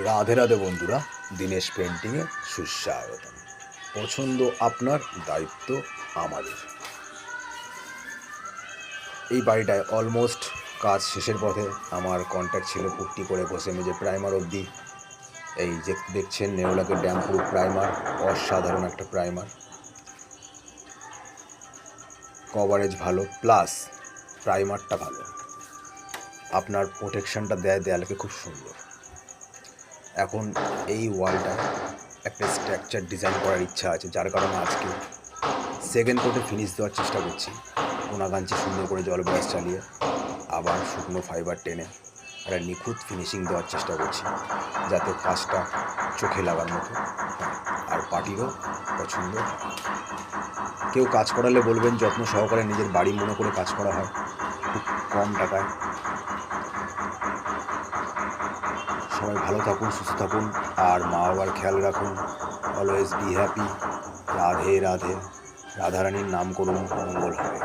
রাধে রাধে বন্ধুরা, দীনেশ পেন্টিংয়ে সুস্বাগতম। পছন্দ আপনার, দায়িত্ব আমাদের। এই বাড়িটায় অলমোস্ট কাজ শেষের পথে। আমার কন্ট্যাক্ট ছিল পুট্টি করে ঘষে মেজে প্রাইমার অবধি। এই যে দেখছেন নেওলাকে ড্যাম প্রুফ প্রাইমার, অসাধারণ একটা প্রাইমার, কভারেজ ভালো, প্লাস প্রাইমারটা ভালো, আপনার প্রোটেকশনটা দেয় দেয়ালকে খুব সুন্দর। এখন এই ওয়ালটায় একটা স্ট্রাকচার ডিজাইন করার ইচ্ছা আছে, যার কারণে আজকে সেকেন্ড কোটে ফিনিশ দেওয়ার চেষ্টা করছি। কোনাগাঞ্চি সুন্দর করে জল ব্রাশ চালিয়ে আবার শুকনো ফাইবার টেনে একটা নিখুঁত ফিনিশিং দেওয়ার চেষ্টা করছি, যাতে কাজটা চোখে লাগার মতো আর পার্টিরও পছন্দ হয়। কেউ কাজ করালে বলবেন যত্ন সহকারে নিজের বাড়ি মনে করে কাজ করা হয়, খুব কম টাকায়। সবাই ভালো থাকুন, সুস্থ থাকুন, আর মা বাবার খেয়াল রাখুন। Always be happy. Radhe Radhe. রাধারানীর নাম করুন, মঙ্গল হবে।